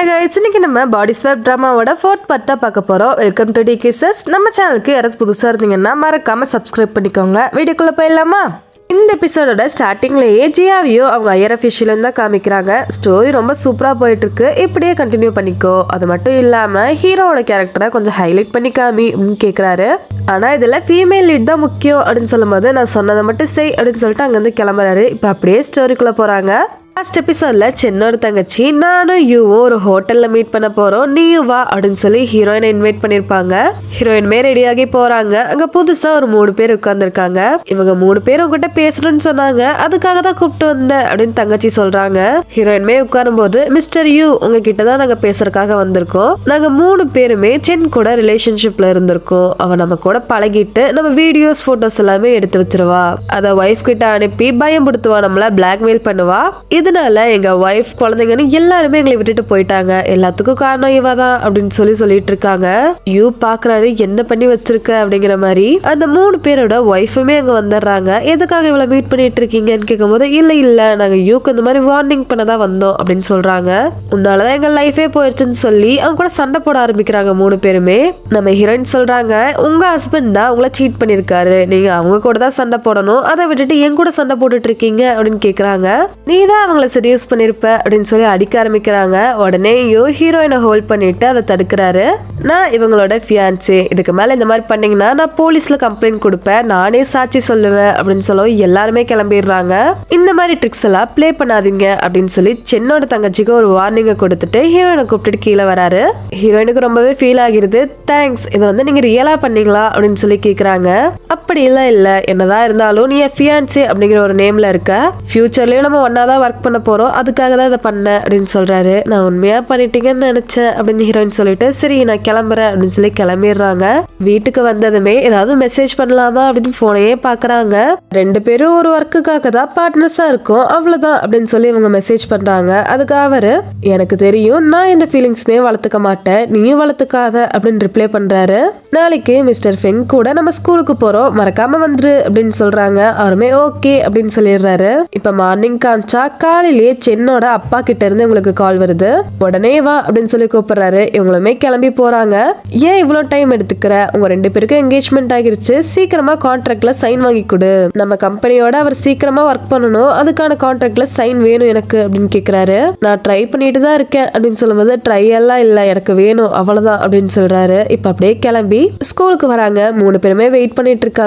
Hi guys, இன்னைக்கு நம்ம பாடி swap டிராமாவோட 4th part தான் பார்க்க போறோம். வெல்கம் டு டிகேசஸ். நம்ம சேனலுக்கு யாராவது புதுசா இருந்தீங்கன்னா மறக்காம சப்ஸ்கிரைப் பண்ணிக்கோங்க. வீடியோக்குள்ள போயிடலாமா? இந்த எபிசோடோட ஸ்டார்டிங்லேயே ஜியாவியோ அவங்க ஐயர் அஃபிஷியலும் தான் காமிக்கிறாங்க. ஸ்டோரி ரொம்ப சூப்பராக போயிட்டு இருக்கு, இப்படியே கண்டினியூ பண்ணிக்கோ. அது மட்டும் இல்லாமல் ஹீரோவோட கேரக்டரை கொஞ்சம் ஹைலைட் பண்ணி காமி அப்படின்னு கேட்குறாரு. ஆனால் இதில் ஃபீமேல் லீட் தான் முக்கியம் அப்படின்னு சொல்லும்போது நான் சொன்னதை மட்டும் செய் அப்படின்னு சொல்லிட்டு அங்கேருந்து கிளம்புறாரு. இப்போ அப்படியே ஸ்டோரிக்குள்ளே போகிறாங்க. லாஸ்ட் எபிசோட்ல சென்னோட தங்கச்சி நானும் யூவும் ஒரு ஹோட்டல்ல மீட் பண்ண போறோம், நீயும் வா அப்படின்னு சொல்லி ஹீரோயினை இன்வைட் பண்ணிருப்பாங்க. ஹீரோயின்மே ரெடியாகி போறாங்க. அங்க புதுசா ஒரு 3 பேர் உட்கார்ந்துருக்காங்க. இவங்க 3 பேரும் உங்ககிட்ட பேசணும்னு சொன்னாங்க, அதுக்காக தான் கூப்பிட்டு வந்தேன் அப்படின்னு தங்கச்சி சொல்றாங்க. ஹீரோயின்மே உட்காரும் போது மிஸ்டர் யூ உங்ககிட்ட தான் நாங்க பேசுறதுக்காக வந்திருக்கோம். நாங்க 3 பேருமே சென் கூட ரிலேஷன்ஷிப்ல இருந்திருக்கோம். அவ நம்ம கூட பழகிட்டு நம்ம வீடியோஸ் போட்டோஸ் எல்லாமே எடுத்து வச்சிருவா. அத ஒய்ஃப் கிட்ட அனுப்பி பயம்படுத்துவா, நம்மள பிளாக்மெயில் பண்ணுவா. இதனால எங்க ஒய்ஃப் குழந்தைங்கன்னு எல்லாருமே எங்களை விட்டுட்டு போயிட்டாங்க. எல்லாத்துக்கும் காரணம் இவ தான் அப்படின்னு சொல்லிட்டு இருக்காங்க. யூ பாக்குறாரு, என்ன பண்ணி வச்சிருக்க அப்படிங்கிற மாதிரி. அந்த 3 பேரோட ஒய்ஃபுமே அங்க வந்துடுறாங்க. எதுக்காக இவ்வளவு மீட் பண்ணிட்டு இருக்கீங்கன்னு கேட்கும் போது இல்ல நாங்க யூக்கு இந்த மாதிரி வார்னிங் பண்ணதான் வந்தோம் அப்படின்னு சொல்றாங்க. உன்னாலதான் எங்க லைஃபே போயிடுச்சுன்னு சொல்லி அவங்க கூட சண்டை போட ஆரம்பிக்கிறாங்க 3 பேருமே. நம்ம ஹீரோயின் சொல்றாங்க, உங்க ஹஸ்பண்ட் தான் உங்களை சீட் பண்ணிருக்காரு, நீங்க அவங்க கூட தான் சண்டை போடணும், அதை விட்டுட்டு என் கூட சண்டை போட்டுட்டு இருக்கீங்க அப்படின்னு கேக்குறாங்க. நீதான் அவங்கள செடியூஸ் பண்ணிருப்ப அப்படின்னு சொல்லி அடிக்க ஆரம்பிக்கிறாங்க. உடனே ஹீரோயினை ஹோல்ட் பண்ணிட்டு அதை தடுக்கிறாரு. நான் இவங்களோட ஃபியான்சி, இதுக்கு மேல இந்த மாதிரி பண்ணீங்கன்னா நான் போலீஸ்ல கம்ப்ளைண்ட் கொடுப்பேன், நானே சாட்சி சொல்லுவேன் அப்படின்னு சொல்லவும் எல்லாருமே கிளம்பிடுறாங்க. இந்த மாதிரி ட்ரிக்ஸ் எல்லாம் பிளே பண்ணாதீங்க அப்படின்னு சொல்லி சென்னோட தங்கச்சிக்கு ஒரு வார்னிங்கை கொடுத்துட்டு ஹீரோயினை கூப்பிட்டுட்டு கீழே வராரு. ஹீரோயினுக்கு ரொம்பவே ஃபீல் ஆகிருது. தேங்க்ஸ், இதை வந்து நீங்க ரியலா பண்ணீங்களா அப்படின்னு சொல்லி கேக்குறாங்க. அப்படி இல்ல என்னதான் இருந்தாலும் நீ ஃபியான்சி அப்படிங்கிற ஒரு நேம்ல இருக்க, ஃபியூச்சர்லயும் நம்ம ஒன்னாதான் ஒர்க் பண்ண போறோம், அதுக்காக தான் இதை பண்ண அப்படின்னு சொல்றாரு. நான் உண்மையா பண்ணிட்டீங்கன்னு நினைச்சேன் அப்படின்னு ஹீரோயின் சொல்லிட்டு சரி நான் கிளம்புறேன் அப்படின்னு சொல்லி கிளம்பிடுறாங்க. வீட்டுக்கு வந்ததுமே ஏதாவது மெசேஜ் பண்ணலாமா அப்படின்னு போனையே பாக்குறாங்க. 2 பேரும் ஒரு ஒர்க்குக்காக தான் பார்ட்னர்ஸா இருக்கும், அவ்வளவுதான் அப்படின்னு சொல்லி இவங்க மெசேஜ் பண்றாங்க. அதுக்கு அவரு, எனக்கு தெரியும் நான் இந்த ஃபீலிங்ஸ்மே வளர்த்துக்க மாட்டேன், நீயும் வளர்த்துக்காத அப்படின்னு ரிப்ளை பண்றாரு. நாளைக்கு மிஸ்டர் ஃபெங் கூட நம்ம ஸ்கூலுக்கு போறோம், மறக்காம வந்துரு அப்படின்னு சொல்றாங்க. அவருமே ஓகே அப்படின்னு சொல்லிடுறாரு. இப்ப மார்னிங் காமிச்சா காலையிலேயே சென்னோட அப்பா கிட்ட இருந்து உங்களுக்கு கால் வருது. உடனே வா அப்படின்னு சொல்லி கூப்பிடுறாரு. இவங்களுமே கிளம்பி போறாங்க. ஏன் இவ்வளவு டைம் எடுத்துக்கிற, உங்க 2 பேருக்கும் என்கேஜ்மெண்ட் ஆகிருச்சு, சீக்கிரமா கான்ட்ராக்ட்ல சைன் வாங்கி கொடு, நம்ம கம்பெனியோட அவர் சீக்கிரமா ஒர்க் பண்ணணும், அதுக்கான கான்ட்ராக்ட்ல சைன் வேணும் எனக்கு அப்படின்னு கேக்குறாரு. நான் ட்ரை பண்ணிட்டு தான் இருக்கேன் அப்படின்னு சொல்லும்போது ட்ரை எல்லாம் இல்ல, எனக்கு வேணும் அவ்வளவுதான் அப்படின்னு சொல்றாரு. இப்ப அப்படியே கிளம்பி ஸ்கூலுக்கு வராங்க. 3 பேருமே வெயிட் பண்ணிட்டு இருக்காங்க.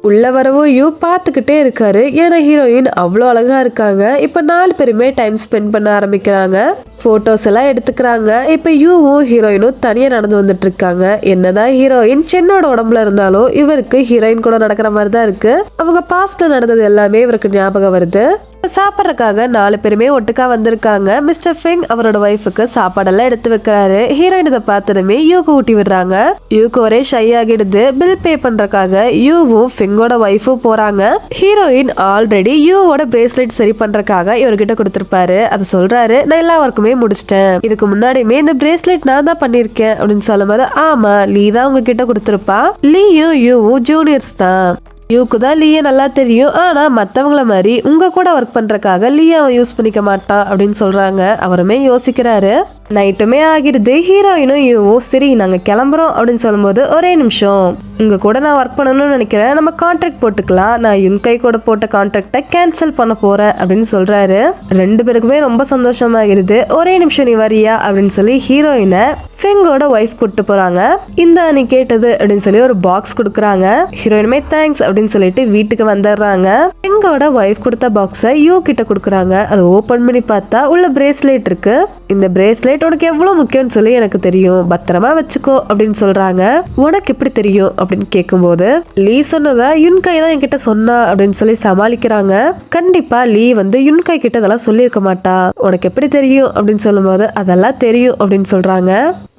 உள்ள வரவும் யூ பார்த்துக்கிட்டே இருக்காரு, ஏன்னா ஹீரோயின் அவ்வளோ அழகா இருக்காங்க. இப்போ 4 பேருமே டைம் ஸ்பெண்ட் பண்ண ஆரம்பிக்கிறாங்க. போட்டோஸ் எல்லாம் எடுத்துக்கிறாங்க. இப்போ யூவும் ஹீரோயினும் தனியா நடந்து வந்துட்டு இருக்காங்க. என்னதான் ஹீரோயின் சென்னோட உடம்புல இருந்தாலும் இவருக்கு ஹீரோயின் கூட நடக்கிற மாதிரி தான் இருக்கு. அவங்க பாஸ்ட்ல நடந்தது எல்லாமே இவருக்கு ஞாபகம் வருது. சாப்பிட்றதுக்காக 4 பேருமே ஒட்டுக்கா வந்திருக்காங்க. மிஸ்டர் ஃபெங் அவரோட ஒய்ஃபுக்கு சாப்பாடெல்லாம் எடுத்து வைக்கிறாரு. ஹீரோயின் இதை பார்த்ததுமே யூக்கு ஊட்டி விடுறாங்க. யூக்கு ஒரே ஷை ஆகிடுது. பில் பே பண்றதுக்காக யூவும் ஃபெங்கோட ஒய்ஃபும் போறாங்க. ஹீரோயின் ஆல்ரெடி யூவோட பிரேஸ்லெட் சரி பண்றதுக்காக இவர்கிட்ட கொடுத்திருப்பாரு. அதை சொல்றாரு, நான் எல்லா ஒர்க்குமே முடிச்சிட்டேன், இதுக்கு முன்னாடியுமே இந்த பிரேஸ்லெட் நான் தான் பண்ணிருக்கேன் அப்படின்னு சொல்லும்போது ஆமா லீ தான் உங்ககிட்ட கொடுத்திருப்பா, லீயும் யூவும் ஜூனியர்ஸ் தான், யூக்கு தான் லீய நல்லா தெரியும், ஆனா மத்தவங்கள மாதிரி உங்க கூட ஒர்க் பண்றதுக்காக லீய அவன் யூஸ் பண்ணிக்க மாட்டான் அப்படின்னு சொல்றாங்க. அவருமே யோசிக்கிறாரு. நைட்டுமே ஆகிடுது. ஹீரோயினும் யூவும் சரி நாங்க கிளம்புறோம் அப்படின்னு சொல்லும்போது ஒரே நிமிஷம், உங்க கூட நான் ஒர்க் பண்ணணும்னு நினைக்கிறேன், நம்ம கான்ட்ராக்ட் போட்டுக்கலாம், நான் யுன்கை கூட போட்ட கான்ட்ராக்டை கேன்சல் பண்ண போறேன் அப்படின்னு சொல்றாரு. 2 பேருக்குமே ரொம்ப சந்தோஷமாகிடுது. ஒரே நிமிஷம் நீ வரியா அப்படின்னு சொல்லி ஹீரோயினை ஃபெங்கோட ஒய்ஃப் கூட்டு போறாங்க. இந்த நீ கேட்டது அப்படின்னு சொல்லி ஒரு பாக்ஸ் கொடுக்குறாங்க. ஹீரோயினுமே தேங்க்ஸ் அப்படின்னு சொல்லிட்டு வீட்டுக்கு வந்துடுறாங்க. ஃபெங்கோட ஒய்ஃப் கொடுத்த பாக்ஸை யூ கிட்ட கொடுக்குறாங்க. அதை ஓபன் பண்ணி பார்த்தா உள்ள பிரேஸ்லெட் இருக்கு. இந்த பிரேஸ்லெட் உனக்கு எவ்வளவு முக்கியம்னு சொல்லி எனக்கு தெரியும், பத்திரமா வச்சுக்கோ அப்படின்னு சொல்றாங்க. உனக்கு எப்படி தெரியும் அப்படின்னு கேட்கும்போது லீ சொன்னதா யுன்கை தான் என்கிட்ட சொன்னா அப்படின்னு சொல்லி சமாளிக்கிறாங்க. கண்டிப்பா லீ வந்து யுன்கை கிட்ட அதெல்லாம் சொல்லியிருக்க மாட்டா, உனக்கு எப்படி தெரியும் அப்படின்னு சொல்லும்போது அதெல்லாம் தெரியும் அப்படின்னு சொல்றாங்க.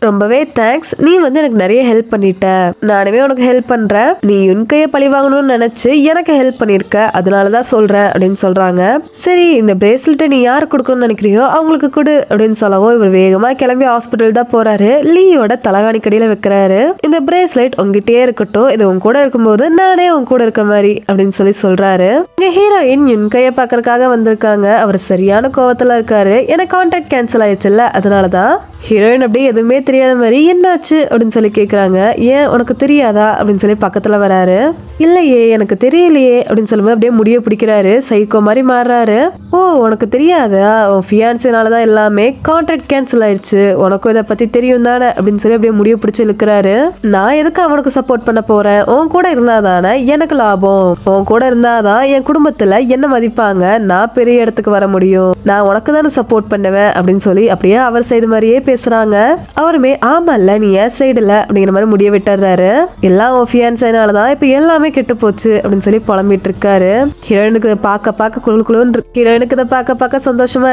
ரொம்பவே தேங்க்ஸ், நீ வந்து எனக்கு நிறைய ஹெல்ப் பண்ணிட்ட, நானுமே உனக்கு ஹெல்ப் பண்றேன், நீ உன் கையை பழி வாங்கணும்னு நினைச்சு எனக்கு ஹெல்ப் பண்ணிருக்க, அதனாலதான் சொல்றேன் அப்படின்னு சொல்றாங்க. சரி, இந்த பிரேஸ்லெட்டை நீ யாரு கொடுக்கணும்னு நினைக்கிறியோ அவங்களுக்கு கொடு அப்படின்னு சொல்லவும் இவர் வேகமா கிளம்பி ஹாஸ்பிட்டல் தான் போறாரு. லீயோட தலகாணி கடியில வைக்கிறாரு. இந்த பிரேஸ்லெட் உங்ககிட்டயே இருக்கட்டும், இது உன் கூட இருக்கும்போது நானே உன் கூட இருக்க மாதிரி அப்படின்னு சொல்றாரு. இங்க ஹீரோயின் யுன் கையை பாக்குறதுக்காக வந்திருக்காங்க. அவர் சரியான கோவத்துல இருக்காரு. எனக்கு கான்ட்ராக்ட் கேன்சல் ஆயிடுச்சுல்ல, அதனாலதான். ஹீரோயின் அப்படியே எதுவுமே தெரியாத மாதிரி என்னாச்சு அப்படின்னு கேக்குறாங்க. ஏன் உனக்கு தெரியாதா அப்படின்னு பக்கத்துல வராரு. இல்லையே எனக்கு தெரியலையே அப்படின்னு சொல்லும்போது அப்படியே முடிய பிடிக்கிறாரு. சைக்கோ மாதிரி மாறுறாரு. ஓ உனக்கு தெரியாதா, உன் ஃபியான்சினாலதான் எல்லாமே கான்ட்ராக்ட் கேன்சல் ஆயிடுச்சு, உனக்கும் இதை பத்தி தெரியும் தானே அப்படின்னு அப்படியே முடிய பிடிச்சு இழுக்கிறாரு. நான் எதுக்கு அவனுக்கு சப்போர்ட் பண்ண போறேன், உன் கூட இருந்தாதானே எனக்கு லாபம், உன் கூட இருந்தாதான் என் குடும்பத்துல என்ன மதிப்பாங்க, நான் பெரிய இடத்துக்கு வர முடியும், நான் உனக்கு தானே சப்போர்ட் பண்ணுவேன் அப்படின்னு அப்படியே அவர் சைடு மாதிரியே பேசுறாங்க. அவருமே ஆமா இல்ல நீ என் சைடுல அப்படிங்கிற மாதிரி முடிய விட்டுறாரு. எல்லாம் ஃபியான்ஸானாலதான் இப்ப எல்லாமே கெட்டு போச்சு அப்படின்னு புலம்பிட்டு இருக்காரு. ஹீரோயினுக்கு பார்க்க குழுன்னு ஹீரோயினுக்கு இதை பார்க்க சந்தோஷமா.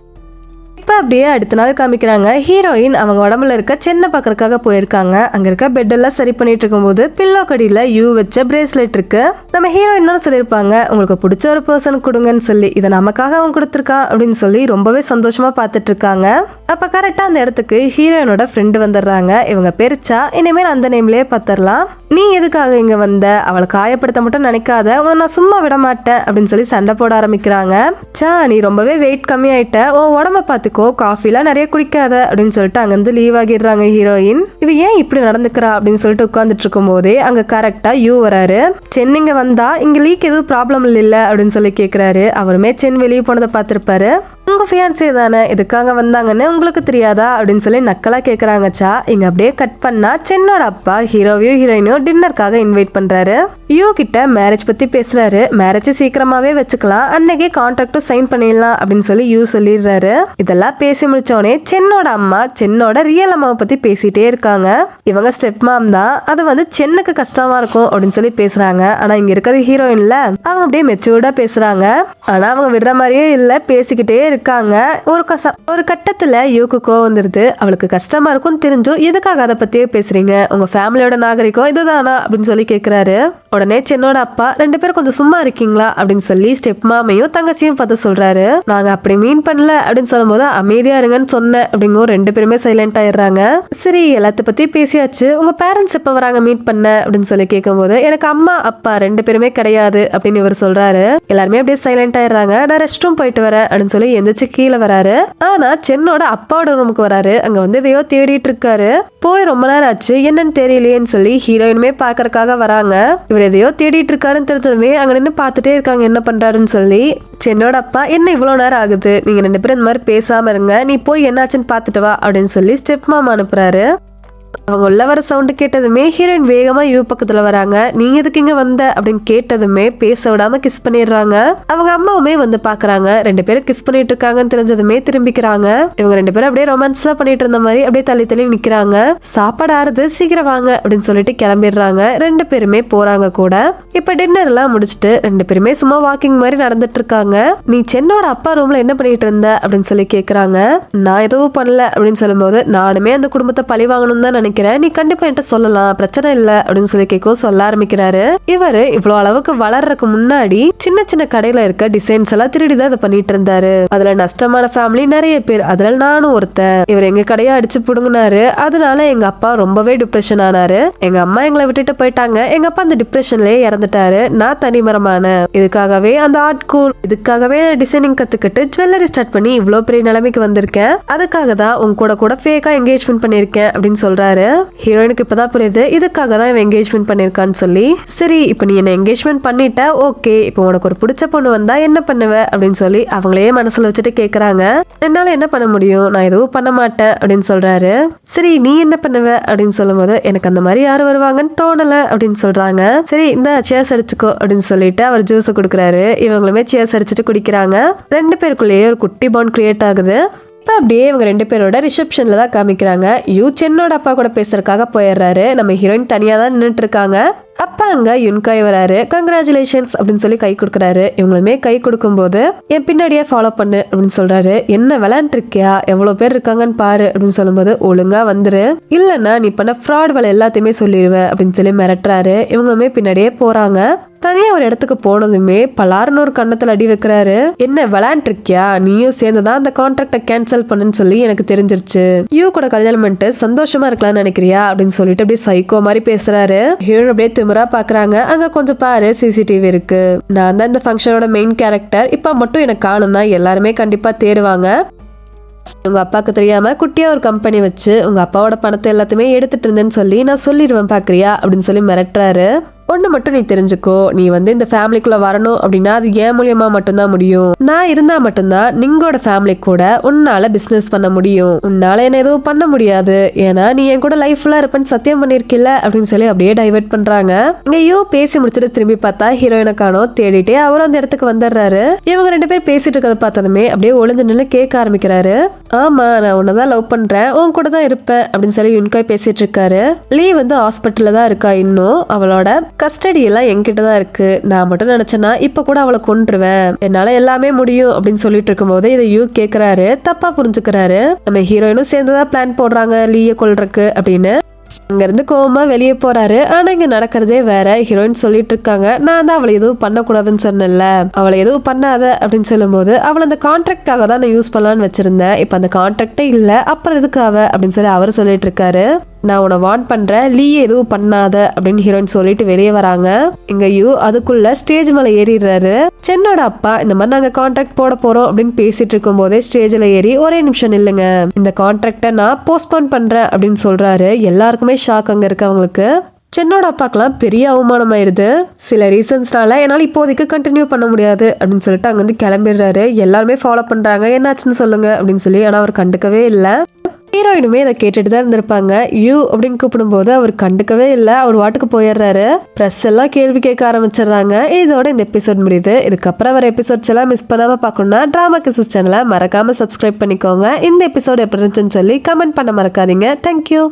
இப்போ அப்படியே அடுத்த நாள் காமிக்கிறாங்க. ஹீரோயின் அவங்க உடம்புல இருக்க சென்னை பார்க்கறதுக்காக போயிருக்காங்க. அங்க இருக்க பெட் எல்லாம் சரி பண்ணிட்டு இருக்கும்போது பில்லோ கடியில யூ வச்ச பிரேஸ்லெட் இருக்கு. நம்ம ஹீரோயின் தான் சொல்லியிருப்பாங்க உங்களுக்கு பிடிச்ச ஒரு பர்சன் கொடுங்கன்னு சொல்லி, இதை நமக்காக அவன் கொடுத்துருக்கான் அப்படின்னு ரொம்பவே சந்தோஷமா பார்த்துட்டு இருக்காங்க. அப்ப கரெக்டா அந்த இடத்துக்கு ஹீரோயினோட ஃப்ரெண்டு வந்துடுறாங்க. இவங்க பெருச்சா, இனிமேல் அந்த நேம்லயே பார்த்துடலாம். நீ எதுக்காக இங்க வந்த, அவளை காயப்படுத்த மட்டும் நினைக்காத, உன்னை நான் சும்மா விட மாட்டேன் அப்படின்னு சண்டை போட ஆரம்பிக்கிறாங்க. சா நீ ரொம்பவே வெயிட் கம்மி ஆயிட்ட, உன் உடம்ப பாத்துக்கோ, காஃபிலாம் நிறைய குடிக்காத அப்படின்னு அங்கிருந்து லீவ் ஆகிடுறாங்க ஹீரோயின். இவ ஏன் இப்படி நடந்துக்கிறா அப்படின்னு உட்காந்துட்டு இருக்கும் போதே அங்க கரெக்டா யூ வராரு. சென் இங்க வந்தா இங்க லீக் எதுவும் ப்ராப்ளம் இல்ல அப்படின்னு கேக்குறாரு. அவருமே சென் வெளியே போனதை பார்த்திருப்பாரு. உங்க ஃபியான்சே தானே, எதுக்காக வந்தாங்கன்னு உங்களுக்கு தெரியாதா அப்படின்னு நக்கலா கேக்குறாங்க. சா இங்க அப்படியே கட் பண்ணா சென்னோட அப்பா ஹீரோவையும் ஹீரோயினும் டின்னருக்காக இன்வைட் பண்றாரு. யூ கிட்ட மேரேஜ் பத்தி பேசுறாரு. மேரேஜ் சீக்கிரமாவே வச்சுக்கலாம், அன்னைக்கே கான்ட்ராக்டும் சைன் பண்ணிடலாம் அப்படின்னு யூ சொல்லிடுறாரு. இதெல்லாம் பேசி முடிச்சோடனே சென்னோட அம்மா சென்னோட ரியல் அம்மாவை பத்தி பேசிட்டே இருக்காங்க. இவங்க ஸ்டெப் மாம் தான், அது வந்து சென்னுக்கு கஷ்டமா இருக்கும் அப்படின்னு பேசுறாங்க. ஆனா இங்க இருக்கிறது ஹீரோயின்ல, அவங்க அப்படியே மெச்சூர்டா பேசுறாங்க. ஆனா அவங்க விடுற மாதிரியே இல்ல, பேசிக்கிட்டே இருக்காங்க. ஒரு கட்டத்துல யூக்கு கோவம் வந்துருது. அவளுக்கு கஷ்டமா இருக்கும் தெரிஞ்சும் எதுக்காக அதை பத்தியே பேசுறீங்க, உங்க ஃபேமிலியோட நாகரிகம் இதுதானா அப்படின்னு கேக்குறாரு. உடனே சென்னோட அப்பா ரெண்டு பேரும் கொஞ்சம் சும்மா இருக்கீங்களா அப்படின்னு ஸ்டெப் மாமையும் தங்கச்சியும் பார்த்து சொல்றாரு. நாங்க அப்படி மீன் பண்ணல அப்படின்னு சொல்லும்போது அமைதியா இருங்கன்னு சொன்னேன் அப்படிங்க ரெண்டு பேருமே சைலண்ட் ஆயிடுறாங்க. சரி எல்லாத்த பத்தி பேசியாச்சு, உங்க பேரண்ட்ஸ் எப்ப வராங்க மீட் பண்ண அப்படின்னு கேட்கும் போது எனக்கு அம்மா அப்பா ரெண்டு பேருமே கிடையாது அப்படின்னு இவர் சொல்றாரு. எல்லாருமே அப்படியே சைலண்ட் ஆயிடுறாங்க. நான் ரெஸ்ட் ரூம் போயிட்டு வரேன் அப்படின்னு எந்திரிச்சு கீழே வராரு. ஆனா சென்னோட அப்பாவோட ரூமுக்கு வராரு. அங்க வந்து எதையோ தேடிட்டு இருக்காரு. போய் ரொம்ப நேரம் ஆச்சு, என்னன்னு தெரியலையேன்னு ஹீரோயினுமே பாக்குறதுக்காக வராங்க. இவர் எதையோ தேடிட்டு இருக்காருன்னு தெரிஞ்சதுமே அங்க நின்று பார்த்துட்டே இருக்காங்க என்ன பண்றாருன்னு சென்னோட அப்பா என்ன இவ்வளவு நேரம் ஆகுது, நீங்க ரெண்டு பேரும் இந்த மாதிரி பேசாம இருங்க, நீ போய் என்னாச்சுன்னு பாத்துட்டு வா அப்படின்னு ஸ்டெப் மாமா அனுப்புறாரு. அவங்க உள்ள வர சவுண்டு கேட்டதுமே ஹீரோயின் வேகமா யூ பக்கத்துல வராங்க. நீங்க எதுக்கு இங்க வந்த அப்படின்னு கேட்டதுமே பேச விடாம கிஸ் பண்ணிடுறாங்க. அவங்க அம்மாவுமே வந்து பாக்குறாங்க. ரெண்டு பேரும் கிஸ் பண்ணிட்டு இருக்காங்கன்னு தெரிஞ்சதுமே திரும்பிக்கிறாங்க. இவங்க ரெண்டு பேரும் அப்படியே ரொமான்ஸா பண்ணிட்டு இருந்த மாதிரி அப்படியே தள்ளி தள்ளி நிக்கிறாங்க. சாப்பாடு ஆறுது, சீக்கிரம் வாங்க அப்படின்னு கிளம்பிடுறாங்க. ரெண்டு பேருமே போறாங்க கூட. இப்ப டின்னர் எல்லாம் முடிச்சுட்டு ரெண்டு பேருமே சும்மா வாக்கிங் மாதிரி நடந்துட்டு இருக்காங்க. நீ சென்னோட அப்பா ரூம்ல என்ன பண்ணிட்டு இருந்த அப்படின்னு கேக்குறாங்க. நான் எதுவும் பண்ணல அப்படின்னு சொல்லும்போது நானுமே அந்த குடும்பத்தை பழி வாங்கணும் தான் நினைக்கிறேன், நீ கண்டிப்பா என்கிட்ட சொல்லலாம், பிரச்சனை இல்ல அப்படின்னு கேட்க சொல்ல ஆரம்பிக்கிறாரு. இவரு இவ்வளவு அளவுக்கு வளர்றதுக்கு முன்னாடி சின்ன சின்ன கடையில இருக்க டிசைன்ஸ் எல்லாம் திருடிதான் இதை பண்ணிட்டு இருந்தாரு. அதுல நஷ்டமான ஃபேமிலி நிறைய பேர், அதுல நானும் ஒருத்தன். இவர் எங்க கடையா அடிச்சு புடுங்கினாரு. அதனால எங்க அப்பா ரொம்பவே டிப்ரெஷன் ஆனாரு. எங்க அம்மா எங்களை விட்டுட்டு போயிட்டாங்க. எங்க அப்பா அந்த டிப்ரெஷன்லயே இறந்துட்டாரு. நான் தனிமரமான இதுக்காகவே அந்த ஆர்ட் ஸ்கூல், இதுக்காகவே டிசைனிங் கத்துக்கிட்டு ஜுவல்லரி ஸ்டார்ட் பண்ணி இவ்வளவு பெரிய நிலைமைக்கு வந்திருக்கேன். அதுக்காக தான் உங்க கூட ஃபேக்கா என்கேஜ்மெண்ட் பண்ணிருக்கேன் அப்படின்னு சொல்றாரு. ஹீரோயினுக்கு இப்பதான் புரியுது இதுக்காக தான் இவன் என்கேஜ்மெண்ட் பண்ணிருக்கான்னு சரி இப்ப நீ என்ன என்கேஜ்மெண்ட் பண்ணிட்ட, ஓகே இப்போ உனக்கு ஒரு பிடிச்ச பொண்ணு வந்தா என்ன பண்ணுவ அப்படின்னு அவங்களே மனசுல வச்சுட்டு கேக்குறாங்க. என்னால என்ன பண்ண முடியும், நான் எதுவும் பண்ண மாட்டேன் அப்படின்னு சொல்றாரு. சரி நீ என்ன பண்ணுவ அப்படின்னு சொல்லும்போது எனக்கு அந்த மாதிரி யாரும் வருவாங்கன்னு தோணல அப்படின்னு சொல்றாங்க. சரி இந்த சேர்ஸ் அடிச்சுக்கோ அப்படின்னு அவர் ஜூஸ் கொடுக்குறாரு. இவங்களுமே சேர்ஸ் அடிச்சுட்டு குடிக்கிறாங்க. ரெண்டு பேருக்குள்ளேயே ஒரு குட்டி பாண்ட் கிரியேட் ஆகுது. அப்படியே இவங்க ரெண்டு பேரோட ரிசப்ஷன்ல தான் காமிக்கிறாங்க. யூ சென்னோட அப்பா கூட பேசுறதுக்காக போயிடுறாரு. நம்ம ஹீரோயின் தனியா தான் நின்றுட்டு இருக்காங்க. அப்ப அங்க யுன்காய் வராரு. கங்க்ராச்சுலேஷன்ஸ் அப்படின்னு சொல்லி கை கொடுக்குறாரு. இவங்களுமே கை கொடுக்கும்போது என் பின்னாடியே ஃபாலோ பண்ணு அப்படின்னு சொல்றாரு. என்ன விளையாண்டுருக்கியா, எவ்வளவு பேர் இருக்காங்கன்னு பாரு அப்படின்னு சொல்லும்போது ஒழுங்கா வந்துரு, இல்லன்னா நீ பண்ண ஃப்ராட் வேலை எல்லாத்தையுமே சொல்லிடுவேன் அப்படின்னு சொல்லி மிரட்டுறாரு. இவங்களுமே பின்னாடியே போறாங்க. தனியா ஒரு இடத்துக்கு போனதுமே பலாருன்னு ஒரு கண்ணத்துல அடி வைக்கிறாரு. என்ன விளையாண்டுருக்கியா, நீயும் சேர்ந்துதான் அந்த கான்ட்ராக்டை கேன்சல் பண்ணுன்னு சொல்லி எனக்கு தெரிஞ்சிருச்சு. யூ கூட கல்யாணம் பண்ணிட்டு சந்தோஷமா இருக்கலாம்னு நினைக்கிறியா அப்படின்னு சொல்லிட்டு அப்படியே சைக்கோ மாதிரி பேசுறாரு. ஹீரோயின் அப்படியே திமிரா பாக்குறாங்க. அங்க கொஞ்சம் பாரு, சிசிடிவி இருக்கு. நான் தான் இந்த ஃபங்க்ஷனோட மெயின் கேரக்டர். இப்ப மட்டும் எனக்கு காணும்னா எல்லாருமே கண்டிப்பா தேடுவாங்க. உங்க அப்பாவுக்கு தெரியாம குட்டியா ஒரு கம்பெனி வச்சு உங்க அப்பாவோட பணத்தை எல்லாத்தையுமே எடுத்துட்டு இருந்தேன்னு சொல்லி நான் சொல்லிடுவேன் பாக்குறியா அப்படின்னு சொல்லி மிரட்டுறாரு. ஒண்ணு மட்டும் நீ தெரிஞ்சுக்கோ, நீ இந்த ஃபேமிலிக்குள்ள வரணும் அப்படின்னா அது ஏன் மூலியமா மட்டும்தான் முடியும். நான் இருந்தா மட்டும்தான் நீங்களோட ஃபேமிலி கூட உன்னால பிசினஸ் பண்ண முடியும். உன்னால என்ன எதுவும் பண்ண முடியாது, ஏன்னா நீ என் கூட லைஃப் ஃபுல்லா இருப்பேன்னு சத்தியம் பண்ணிருக்கில்ல அப்படின்னு சொல்லி அப்படியே டைவர்ட் பண்றாங்க. இங்க யூ பேசி முடிச்சுட்டு திரும்பி பார்த்தா ஹீரோயினை காணோம். தேடிட்டே அவரும் அந்த இடத்துக்கு வந்துடுறாரு. இவங்க ரெண்டு பேர் பேசிட்டு இருக்கிறத பார்த்ததுமே அப்படியே ஒளிஞ்சு நின்று கேட்க ஆரம்பிக்கிறாரு. ஆமா, நான் உன்னதான் லவ் பண்றேன், உன் கூட தான் இருப்பேன் அப்படின்னு சொல்லி யுன்காய் பேசிட்டு இருக்காரு. லீ ஹாஸ்பிட்டல்ல தான் இருக்கா. இன்னும் அவளோட கஸ்டடி எல்லாம் என்கிட்ட தான் இருக்கு. நான் மட்டும் நினைச்சேன்னா இப்ப கூட அவளை கொன்றுவேன், என்னால எல்லாமே முடியும் அப்படின்னு சொல்லிட்டு இருக்கும் போது இதை யூ கேக்குறாரு. தப்பா புரிஞ்சுக்கிறாரு. நம்ம ஹீரோயினும் சேர்ந்துதான் பிளான் போடுறாங்க லீய கொல்றதுக்கு அப்படின்னு. அங்க இருந்து கோவமா வெளியே போறாரு. ஆனா இங்க நடக்கிறதே வேற. ஹீரோயின் சொல்லிட்டு இருக்காங்க, நான் தான் அவளை எதுவும் பண்ணக்கூடாதுன்னு சொன்னேன்ல, அவளை எதுவும் பண்ணாத அப்படின்னு சொல்லும் போது அவளை அந்த கான்ட்ராக்டாக தான் நான் யூஸ் பண்ணலான்னு வச்சிருந்தேன். இப்ப அந்த கான்ட்ராக்டே இல்ல, அப்புறம் எதுக்கு அவ அப்படின்னு சொல்லி அவர் சொல்லிட்டு இருக்காரு. நான் உன்னை வார்ன் பண்றேன், லீயே எதுவும் பண்ணாத அப்படின்னு ஹீரோயின் சொல்லிட்டு வெளியே வராங்க. இங்க யூ அதுக்குள்ள ஸ்டேஜ் மேல ஏறிடுறாரு. சென்னோட அப்பா இந்த மாதிரி நாங்க கான்ட்ராக்ட் போட போறோம் அப்படின்னு பேசிட்டு இருக்கும் போதே ஸ்டேஜ்ல ஏறி ஒரே நிமிஷம் இல்லைங்க, இந்த கான்ட்ராக்டை நான் போஸ்ட்போன் பண்றேன் அப்படின்னு சொல்றாரு. எல்லாருக்குமே ஷாக் அங்க இருக்கவங்களுக்கு. சென்னோட அப்பாக்கெல்லாம் பெரிய அவமானம் ஆயிருது. சில ரீசன்ஸ்னால என்னால் இப்போதைக்கு கண்டினியூ பண்ண முடியாது அப்படின்னு சொல்லிட்டு அங்கிருந்து கிளம்பிடுறாரு. எல்லாருமே ஃபாலோ பண்றாங்க, என்னாச்சுன்னு சொல்லுங்க அப்படின்னு சொல்லி. ஆனா அவர் கண்டுக்கவே இல்லை. ஹீரோயினுமே இதை கேட்டுட்டு தான் இருந்திருப்பாங்க. யூ அப்படின்னு கூப்பிடும் போது அவர் கண்டுக்கவே இல்லை, அவர் வாட்டுக்கு போயிடுறாரு. பிரஸ் எல்லாம் கேள்வி கேட்க ஆரம்பிச்சிடுறாங்க. இதோட இந்த எபிசோட் முடியுது. இதுக்கப்புறம் வர எபிசோட்ஸ் எல்லாம் மிஸ் பண்ணாம பார்க்கணும்னா டிராமா கிசஸ் சேனலை மறக்காம சப்ஸ்கிரைப் பண்ணிக்கோங்க. இந்த எபிசோட் எப்படி இருந்துச்சுன்னு சொல்லி கமெண்ட் பண்ண மறக்காதீங்க. தேங்க்யூ.